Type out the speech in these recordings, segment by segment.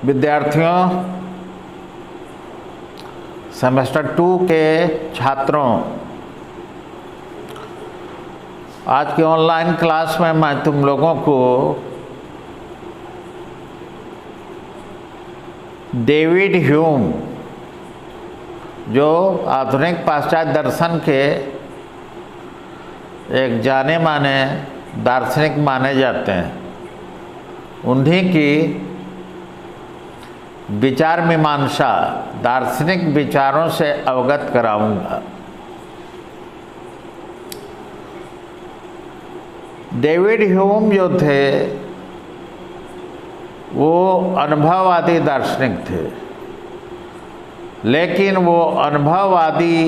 विद्यार्थियों, सेमेस्टर 2 के छात्रों, आज की ऑनलाइन क्लास में मैं तुम लोगों को डेविड ह्यूम, जो आधुनिक पाश्चात्य दर्शन के एक जाने माने दार्शनिक माने जाते हैं, उन्हीं की विचार मीमांसा दार्शनिक विचारों से अवगत कराऊंगा। डेविड ह्यूम जो थे वो अनुभववादी दार्शनिक थे, लेकिन वो अनुभववादी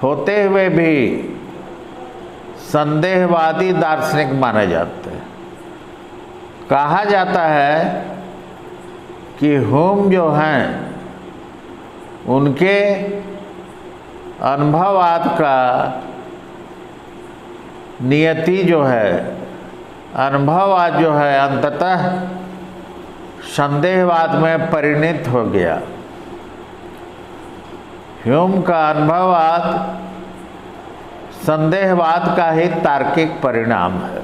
होते हुए भी संदेहवादी दार्शनिक माने जाते हैं। कहा जाता है कि ह्यूम जो हैं उनके अनुभववाद का नियति जो है, अनुभववाद जो है अंततः संदेहवाद में परिणत हो गया। ह्यूम का अनुभववाद संदेहवाद का ही तार्किक परिणाम है।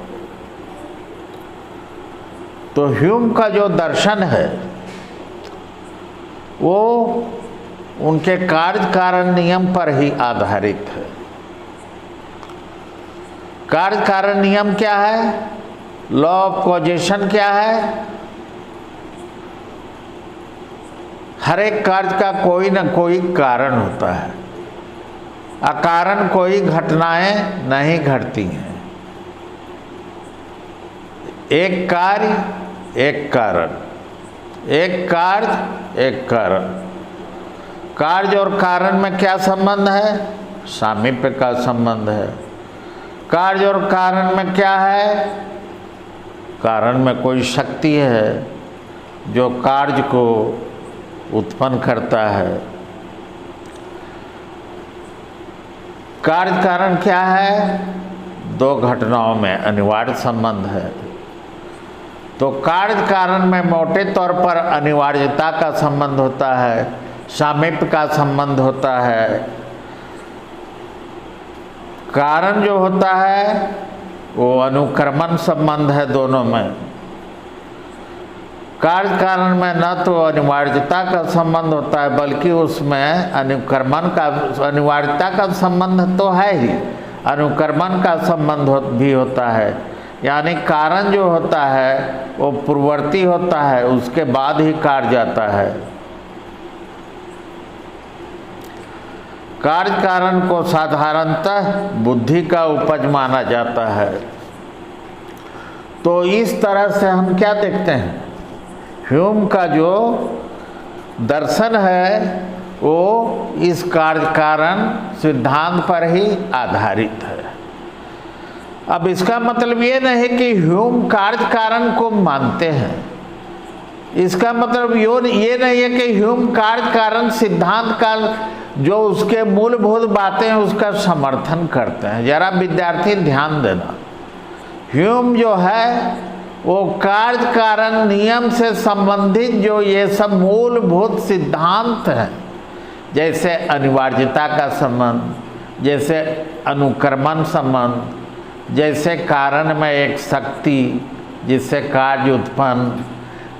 तो ह्यूम का जो दर्शन है वो उनके कार्य कारण नियम पर ही आधारित है। कार्य कारण नियम क्या है? लॉ ऑफ कॉजेशन क्या है? हर एक कार्य का कोई न कोई कारण होता है, अकारण कोई घटनाएं नहीं घटती हैं। एक कार्य एक कारण, एक कार्य एक कारण। कार्य और कारण में क्या संबंध है? सामीप्य का संबंध है। कार्य और कारण में क्या है? कारण में कोई शक्ति है जो कार्य को उत्पन्न करता है। कार्य कारण क्या है? दो घटनाओं में अनिवार्य संबंध है। तो कार्य कारण में मोटे तौर पर अनिवार्यता का संबंध होता है, सामीप्य का संबंध होता है। कारण जो होता है वो अनुक्रमण संबंध है दोनों में। कार्य कारण में न तो अनिवार्यता का संबंध होता है, बल्कि उसमें अनुक्रमण का, अनिवार्यता का संबंध तो है ही, अनुक्रमण का संबंध भी होता है। यानी कारण जो होता है वो पूर्ववर्ती होता है, उसके बाद ही कार्य जाता है। कार्य कारण को साधारणतः बुद्धि का उपज माना जाता है। तो इस तरह से हम क्या देखते हैं, ह्यूम का जो दर्शन है वो इस कार्य कारण सिद्धांत पर ही आधारित है। अब इसका मतलब ये नहीं कि ह्यूम कार्य कारण को मानते हैं। इसका मतलब ये नहीं है कि ह्यूम कार्य कारण सिद्धांत का जो उसके मूलभूत बातें हैं उसका समर्थन करते हैं। जरा विद्यार्थी ध्यान देना, ह्यूम जो है वो कार्य कारण नियम से संबंधित जो ये सब मूलभूत सिद्धांत हैं, जैसे अनिवार्यता का संबंध, जैसे अनुक्रमण संबंध, जैसे कारण में एक शक्ति जिससे कार्य उत्पन्न,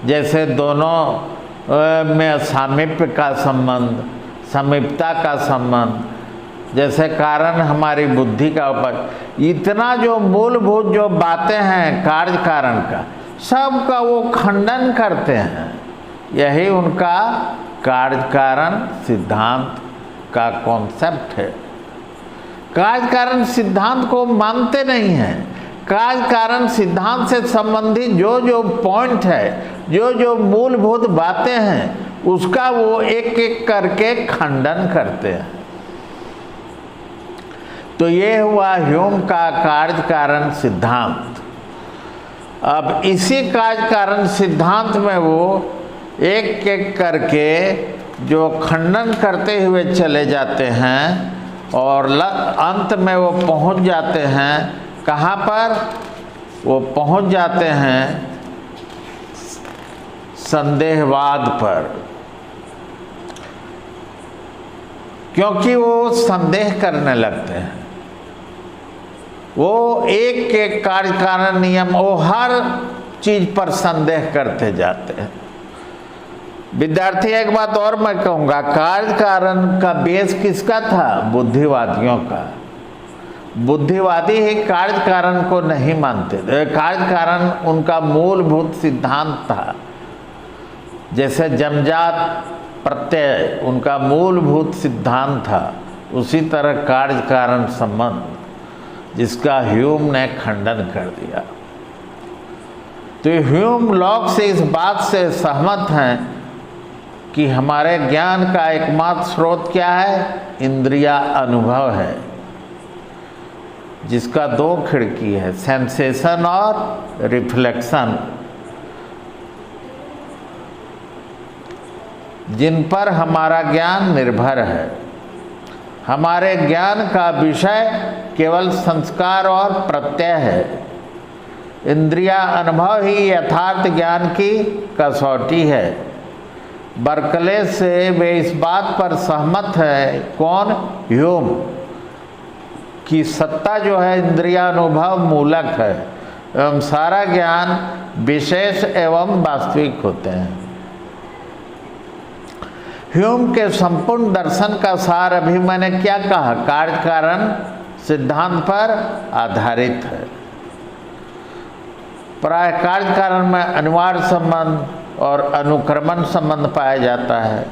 जैसे दोनों में सामीप्य का संबंध, समीपता का संबंध, जैसे कारण हमारी बुद्धि का उपज, इतना जो मूलभूत जो बातें हैं कार्य कारण का, सब का वो खंडन करते हैं। यही उनका कार्य कारण सिद्धांत का कॉन्सेप्ट है। कार्य कारण सिद्धांत को मानते नहीं हैं। कार्य कारण सिद्धांत से संबंधित जो जो पॉइंट है, जो जो मूलभूत बातें हैं, उसका वो एक एक करके खंडन करते हैं। तो ये हुआ ह्यूम का कार्य कारण सिद्धांत। अब इसी कार्य कारण सिद्धांत में वो एक एक करके जो खंडन करते हुए चले जाते हैं और अंत में वो पहुंच जाते हैं कहाँ पर? वो पहुंच जाते हैं संदेहवाद पर, क्योंकि वो संदेह करने लगते हैं। वो एक एक कार्य कारण नियम, वो हर चीज पर संदेह करते जाते हैं। विद्यार्थी, एक बात और मैं कहूँगा, कार्य कारण का बेस किसका था? बुद्धिवादियों का। बुद्धिवादी ही कार्य कारण को नहीं मानते थे। कार्य कारण उनका मूलभूत सिद्धांत था। जैसे जन्मजात प्रत्यय उनका मूलभूत सिद्धांत था, उसी तरह कार्य कारण संबंध, जिसका ह्यूम ने खंडन कर दिया। तो ह्यूम लॉक से इस बात से सहमत हैं कि हमारे ज्ञान का एकमात्र स्रोत क्या है? इंद्रिया अनुभव है, जिसका दो खिड़की है, सेंसेशन और रिफ्लेक्शन, जिन पर हमारा ज्ञान निर्भर है। हमारे ज्ञान का विषय केवल संस्कार और प्रत्यय है। इंद्रिया अनुभव ही यथार्थ ज्ञान की कसौटी है। बर्कले से वे इस बात पर सहमत है, कौन? ह्यूम, कि सत्ता जो है इंद्रिया अनुभव मूलक है एवं सारा ज्ञान विशेष एवं वास्तविक होते हैं। ह्यूम के संपूर्ण दर्शन का सार अभी मैंने क्या कहा? कार्य कारण सिद्धांत पर आधारित है। प्राय कार्य कारण में अनिवार्य संबंध और अनुक्रमण संबंध पाया जाता है,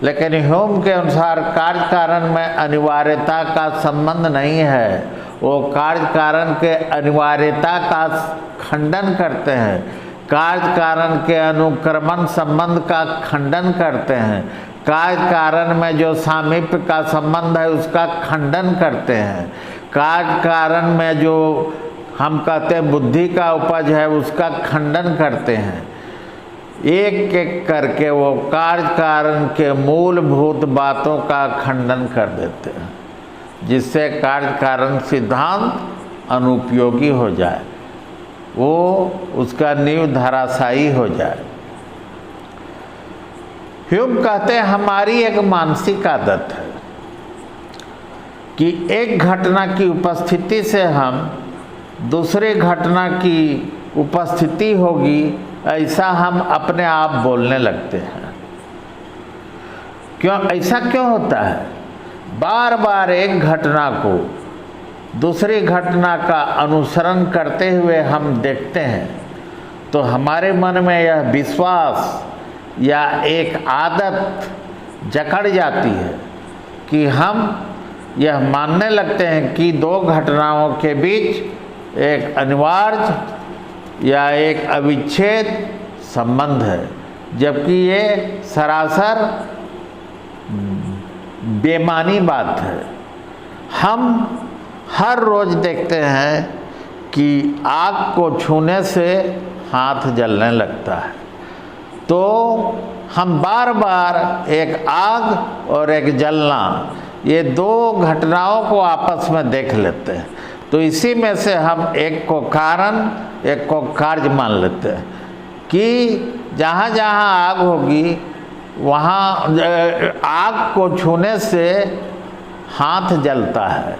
लेकिन ह्यूम के अनुसार कार्य कारण में अनिवार्यता का संबंध नहीं है। वो कार्य कारण के अनिवार्यता का खंडन करते हैं, कार्य कारण के अनुक्रमण संबंध का खंडन करते हैं, कार्य कारण में जो सामीप्य का संबंध है उसका खंडन करते हैं, कार्य कारण में जो हम कहते हैं बुद्धि का उपज है उसका खंडन करते हैं। एक एक करके वो कार्य कारण के मूलभूत बातों का खंडन कर देते हैं, जिससे कार्य कारण सिद्धांत अनुपयोगी हो जाए, वो उसका नींव धराशायी हो जाए। ह्यूम कहते हैं हमारी एक मानसिक आदत है कि एक घटना की उपस्थिति से हम दूसरे घटना की उपस्थिति होगी ऐसा हम अपने आप बोलने लगते हैं। क्यों? ऐसा क्यों होता है? बार बार एक घटना को दूसरी घटना का अनुसरण करते हुए हम देखते हैं तो हमारे मन में यह विश्वास या एक आदत जकड़ जाती है कि हम यह मानने लगते हैं कि दो घटनाओं के बीच एक अनिवार्य या एक अविच्छेद संबंध है, जबकि ये सरासर बेमानी बात है। हम हर रोज देखते हैं कि आग को छूने से हाथ जलने लगता है, तो हम बार बार एक आग और एक जलना, ये दो घटनाओं को आपस में देख लेते हैं। तो इसी में से हम एक को कारण एक को कार्य मान लेते हैं कि जहाँ जहाँ आग होगी वहाँ आग को छूने से हाथ जलता है,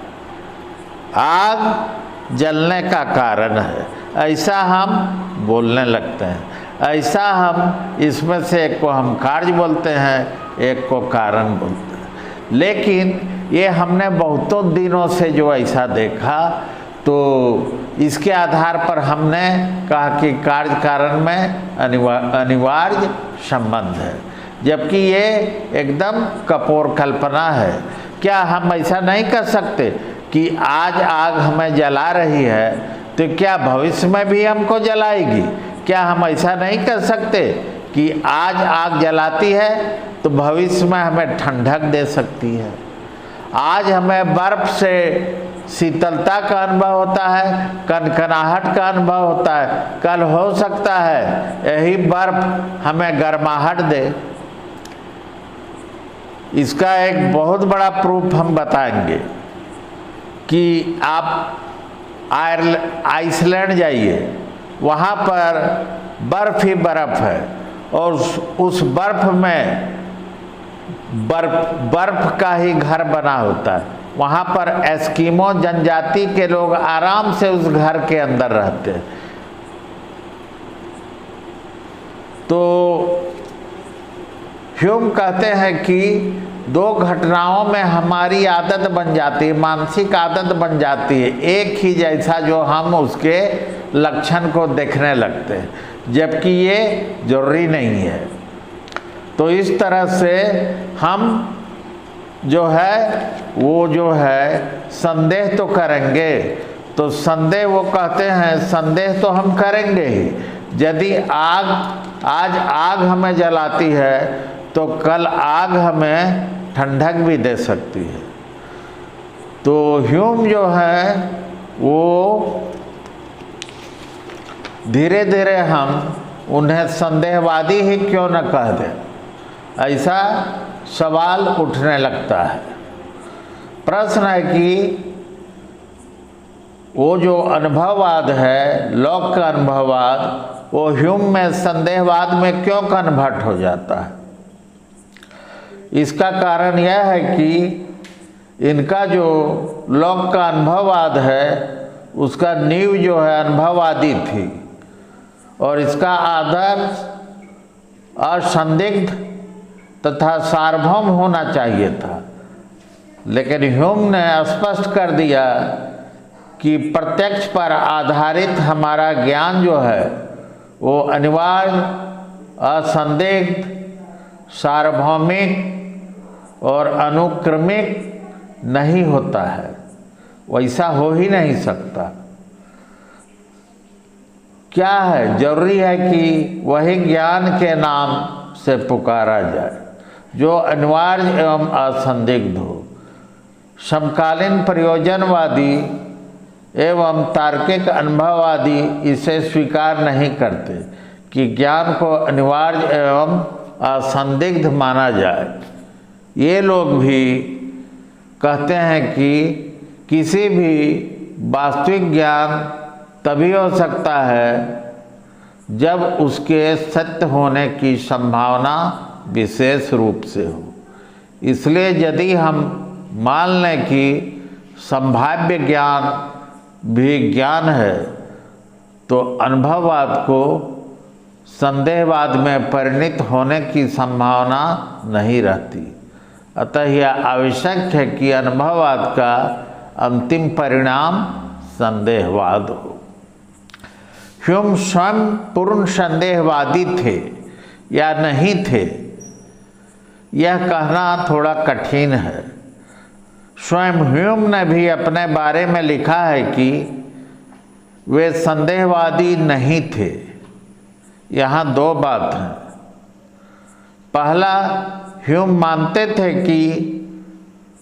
आग जलने का कारण है, ऐसा हम बोलने लगते हैं। ऐसा हम इसमें से एक को हम कार्य बोलते हैं, एक को कारण बोलते हैं। लेकिन ये हमने बहुतों दिनों से जो ऐसा देखा, तो इसके आधार पर हमने कहा कि कार्य कारण में अनिवार्य संबंध है, जबकि ये एकदम कपोर कल्पना है। क्या हम ऐसा नहीं कर सकते कि आज आग हमें जला रही है तो क्या भविष्य में भी हमको जलाएगी? क्या हम ऐसा नहीं कर सकते कि आज आग जलाती है तो भविष्य में हमें ठंडक दे सकती है? आज हमें बर्फ से शीतलता का अनुभव होता है, कनकनाहट का अनुभव होता है, कल हो सकता है यही बर्फ हमें गर्माहट दे। इसका एक बहुत बड़ा प्रूफ हम बताएंगे कि आप आइसलैंड जाइए, वहाँ पर बर्फ ही बर्फ है और उस बर्फ में बर्फ का ही घर बना होता है। वहाँ पर एस्किमो जनजाति के लोग आराम से उस घर के अंदर रहते हैं। तो ह्यूम कहते हैं कि दो घटनाओं में हमारी आदत बन जाती है, मानसिक आदत बन जाती है, एक ही जैसा, जो हम उसके लक्षण को देखने लगते हैं, जबकि ये जरूरी नहीं है। तो इस तरह से हम जो है संदेह तो करेंगे। तो संदेह, वो कहते हैं संदेह तो हम करेंगे ही। यदि आज आग हमें जलाती है तो कल आग हमें ठंडक भी दे सकती है। तो ह्यूम जो है वो धीरे धीरे हम उन्हें संदेहवादी ही क्यों न कह दें, ऐसा सवाल उठने लगता है। प्रश्न है कि वो जो अनुभववाद है, लॉक का अनुभववाद, वो ह्यूम में संदेहवाद में क्यों कन्वर्ट हो जाता है। इसका कारण यह है कि इनका जो लॉक का अनुभववाद है उसका नींव जो है अनुभववादी थी, और इसका आदर्श असंदिग्ध तथा सार्वभौम होना चाहिए था। लेकिन ह्यूम ने स्पष्ट कर दिया कि प्रत्यक्ष पर आधारित हमारा ज्ञान जो है वो अनिवार्य, असंदिग्ध, सार्वभौमिक और अनुक्रमिक नहीं होता है। वैसा हो ही नहीं सकता। क्या है, जरूरी है कि वही ज्ञान के नाम से पुकारा जाए जो अनिवार्य एवं असंदिग्ध हो। समकालीन प्रयोजनवादी एवं तार्किक अनुभववादी इसे स्वीकार नहीं करते कि ज्ञान को अनिवार्य एवं असंदिग्ध माना जाए। ये लोग भी कहते हैं कि किसी भी वास्तविक ज्ञान तभी हो सकता है जब उसके सत्य होने की संभावना विशेष रूप से हो। इसलिए यदि हम मान लें कि संभाव्य ज्ञान भी ज्ञान है तो अनुभववाद को संदेहवाद में परिणत होने की संभावना नहीं रहती। अतः यह आवश्यक है कि अनुभववाद का अंतिम परिणाम संदेहवाद हो। ह्यूम स्वयं पूर्ण संदेहवादी थे या नहीं थे, यह कहना थोड़ा कठिन है। स्वयं ह्यूम ने भी अपने बारे में लिखा है कि वे संदेहवादी नहीं थे। यहाँ दो बात हैं। पहला, ह्यूम मानते थे कि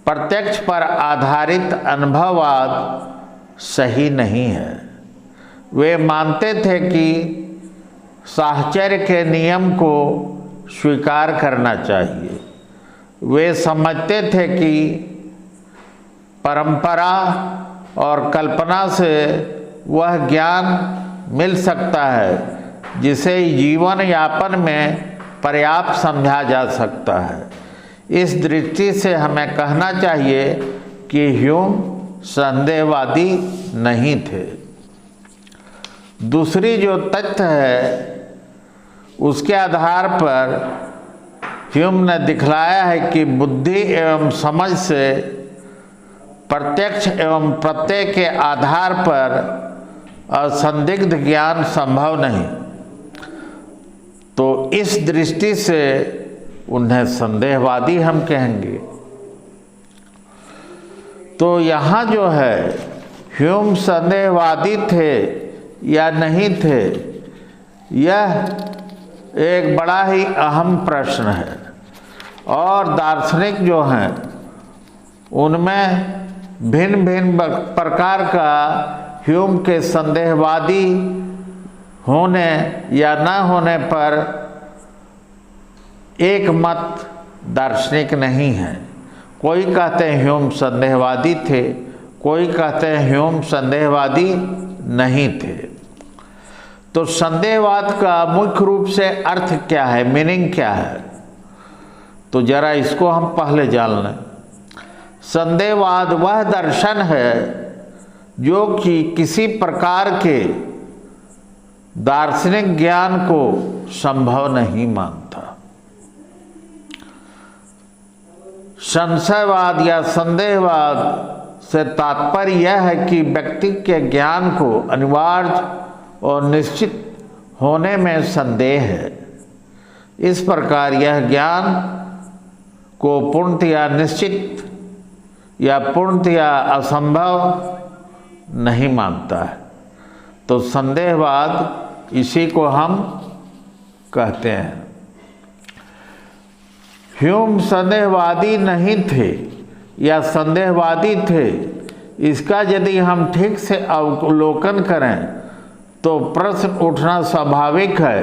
प्रत्यक्ष पर आधारित अनुभववाद सही नहीं है। वे मानते थे कि साहचर्य के नियम को स्वीकार करना चाहिए। वे समझते थे कि परंपरा और कल्पना से वह ज्ञान मिल सकता है जिसे जीवन यापन में पर्याप्त समझा जा सकता है। इस दृष्टि से हमें कहना चाहिए कि ह्यूम संदेहवादी नहीं थे। दूसरी जो तथ्य है उसके आधार पर ह्यूम ने दिखलाया है कि बुद्धि एवं समझ से प्रत्यक्ष एवं प्रत्यय के आधार पर असंदिग्ध ज्ञान संभव नहीं। तो इस दृष्टि से उन्हें संदेहवादी हम कहेंगे। तो यहाँ जो है ह्यूम संदेहवादी थे या नहीं थे, यह एक बड़ा ही अहम प्रश्न है। और दार्शनिक जो हैं उनमें भिन्न भिन्न प्रकार का ह्यूम के संदेहवादी होने या न होने पर एक मत दार्शनिक नहीं है। कोई कहते हैं ह्यूम संदेहवादी थे, कोई कहते हैं ह्यूम संदेहवादी नहीं थे। तो संदेहवाद का मुख्य रूप से अर्थ क्या है, मीनिंग क्या है, तो जरा इसको हम पहले जान लें। संदेहवाद वह दर्शन है जो कि किसी प्रकार के दार्शनिक ज्ञान को संभव नहीं मानता। संशयवाद या संदेहवाद से तात्पर्य यह है कि व्यक्ति के ज्ञान को अनिवार्य और निश्चित होने में संदेह है। इस प्रकार यह ज्ञान को पूर्णतया निश्चित या पूर्णतया असंभव नहीं मानता है। तो संदेहवाद इसी को हम कहते हैं। ह्यूम संदेहवादी नहीं थे या संदेहवादी थे, इसका यदि हम ठीक से अवलोकन करें तो प्रश्न उठना स्वाभाविक है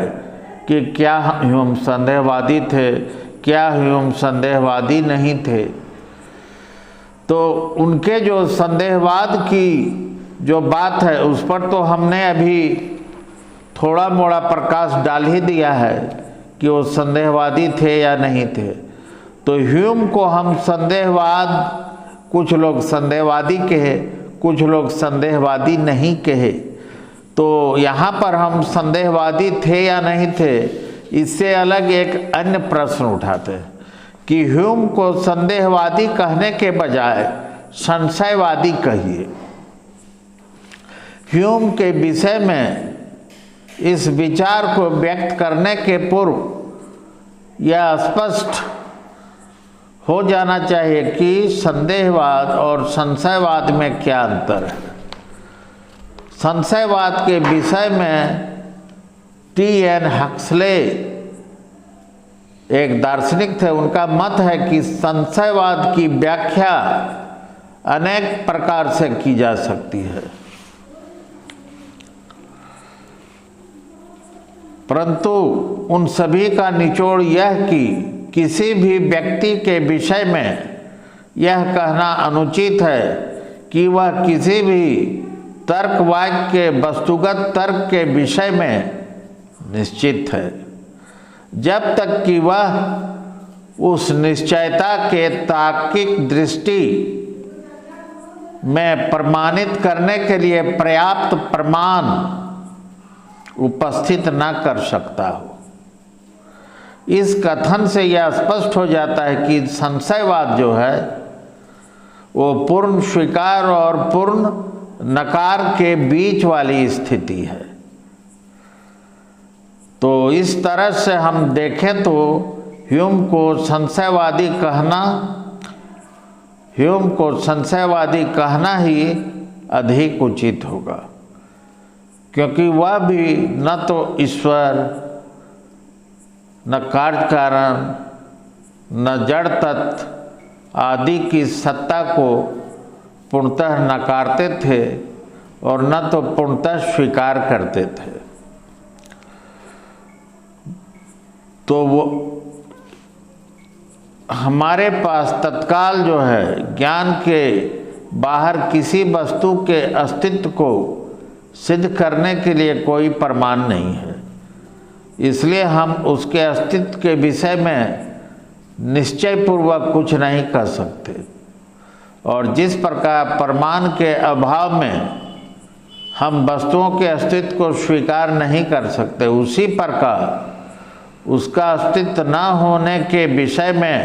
कि क्या ह्यूम संदेहवादी थे, क्या ह्यूम संदेहवादी नहीं थे। तो उनके जो संदेहवाद की जो बात है उस पर तो हमने अभी थोड़ा मोड़ा प्रकाश डाल ही दिया है कि वो संदेहवादी थे या नहीं थे। तो ह्यूम को हम संदेहवाद, कुछ लोग संदेहवादी कहे, कुछ लोग संदेहवादी नहीं कहे। तो यहाँ पर हम संदेहवादी थे या नहीं थे, इससे अलग एक अन्य प्रश्न उठाते हैं कि ह्यूम को संदेहवादी कहने के बजाय संशयवादी कहिए। ह्यूम के विषय में इस विचार को व्यक्त करने के पूर्व यह स्पष्ट हो जाना चाहिए कि संदेहवाद और संशयवाद में क्या अंतर है। संशयवाद के विषय में टी.एन. हक्सले एक दार्शनिक थे, उनका मत है कि संशयवाद की व्याख्या अनेक प्रकार से की जा सकती है, परंतु उन सभी का निचोड़ यह कि किसी भी व्यक्ति के विषय में यह कहना अनुचित है कि वह किसी भी तर्क वाक्य के वस्तुगत तर्क के विषय में निश्चित है, जब तक कि वह उस निश्चयता के तार्किक दृष्टि में प्रमाणित करने के लिए पर्याप्त प्रमाण उपस्थित न कर सकता हो। इस कथन से यह स्पष्ट हो जाता है कि संशयवाद जो है वो पूर्ण स्वीकार और पूर्ण नकार के बीच वाली स्थिति है। तो इस तरह से हम देखें तो ह्यूम को संशयवादी कहना ही अधिक उचित होगा, क्योंकि वह भी न तो ईश्वर, न कार्य कारण, न जड़ तत्व आदि की सत्ता को पूर्णतः नकारते थे और न तो पूर्णतः स्वीकार करते थे। तो वो हमारे पास तत्काल जो है ज्ञान के बाहर किसी वस्तु के अस्तित्व को सिद्ध करने के लिए कोई प्रमाण नहीं है, इसलिए हम उसके अस्तित्व के विषय में निश्चयपूर्वक कुछ नहीं कर सकते। और जिस प्रकार प्रमाण के अभाव में हम वस्तुओं के अस्तित्व को स्वीकार नहीं कर सकते, उसी प्रकार उसका अस्तित्व न होने के विषय में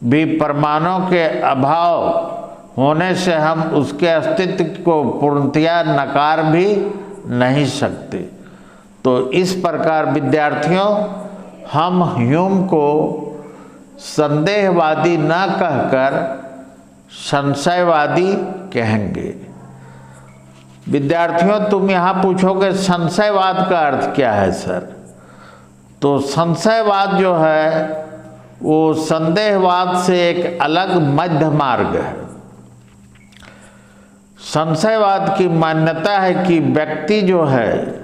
भी प्रमाणों के अभाव होने से हम उसके अस्तित्व को पूर्णतया नकार भी नहीं सकते। तो इस प्रकार विद्यार्थियों, हम ह्यूम को संदेहवादी न कहकर संशयवादी कहेंगे। विद्यार्थियों, तुम यहाँ पूछोगे संशयवाद का अर्थ क्या है सर? तो संशयवाद जो है वो संदेहवाद से एक अलग मध्य मार्ग है। संशयवाद की मान्यता है कि व्यक्ति जो है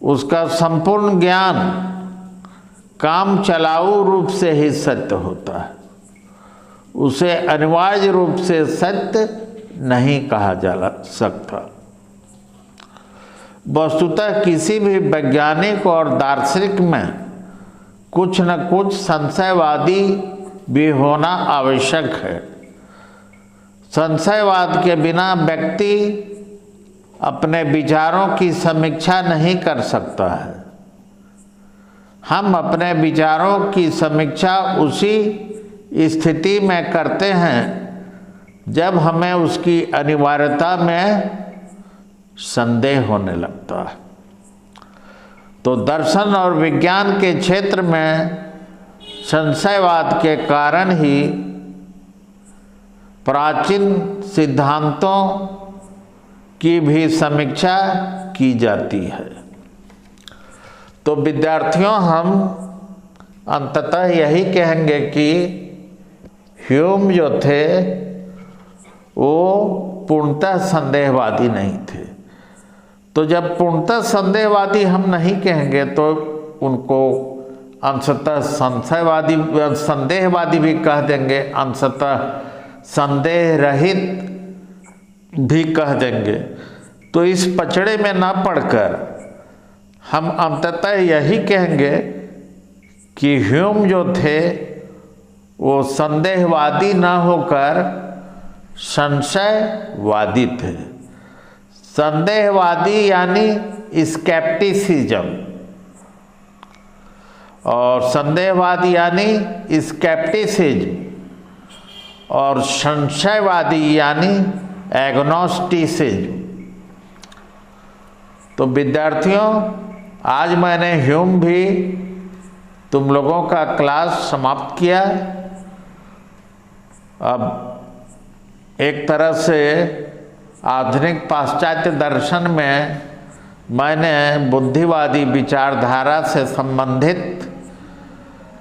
उसका संपूर्ण ज्ञान काम चलाऊ रूप से ही सत्य होता है, उसे अनिवार्य रूप से सत्य नहीं कहा जा सकता। वस्तुतः किसी भी वैज्ञानिक और दार्शनिक में कुछ न कुछ संशयवादी भी होना आवश्यक है। संशयवाद के बिना व्यक्ति अपने विचारों की समीक्षा नहीं कर सकता है। हम अपने विचारों की समीक्षा उसी स्थिति में करते हैं जब हमें उसकी अनिवार्यता में संदेह होने लगता है। तो दर्शन और विज्ञान के क्षेत्र में संशयवाद के कारण ही प्राचीन सिद्धांतों की भी समीक्षा की जाती है। तो विद्यार्थियों, हम अंततः यही कहेंगे कि ह्यूम जो थे वो पूर्णतः संदेहवादी नहीं थे। तो जब पूर्णतः संदेहवादी हम नहीं कहेंगे तो उनको अंशतः संदेहवादी भी कह देंगे, अंशतः संदेह रहित भी कह देंगे। तो इस पचड़े में ना पड़कर हम अंततः यही कहेंगे कि ह्यूम जो थे वो संदेहवादी ना होकर संशयवादी थे। संदेहवादी यानी स्केप्टिसिज्म और संदेहवादी यानी स्केप्टिसिज्म और संशयवादी यानी एग्नोस्टिसिज्म। तो विद्यार्थियों, आज मैंने ह्यूम भी तुम लोगों का क्लास समाप्त किया। अब एक तरह से आधुनिक पाश्चात्य दर्शन में मैंने बुद्धिवादी विचारधारा से संबंधित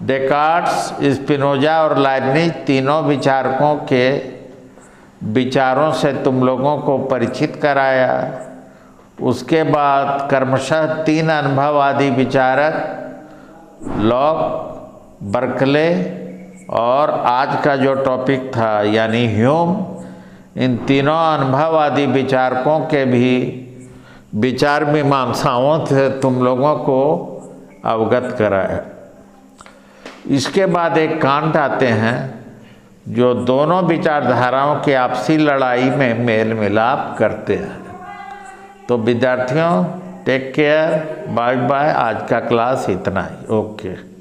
डेकार्ट्स, स्पिनोजा और लाइब्निज तीनों विचारकों के विचारों से तुम लोगों को परिचित कराया। उसके बाद क्रमशः 3 अनुभववादी विचारक लॉक, बर्कले और आज का जो टॉपिक था यानी ह्यूम, इन तीनों अनुभववादी विचारकों के भी विचार मीमांसाओं से तुम लोगों को अवगत कराया। इसके बाद एक कांड आते हैं जो दोनों विचारधाराओं की आपसी लड़ाई में मेल मिलाप करते हैं। तो विद्यार्थियों, टेक केयर, बाय बाय। आज का क्लास इतना ही। ओके।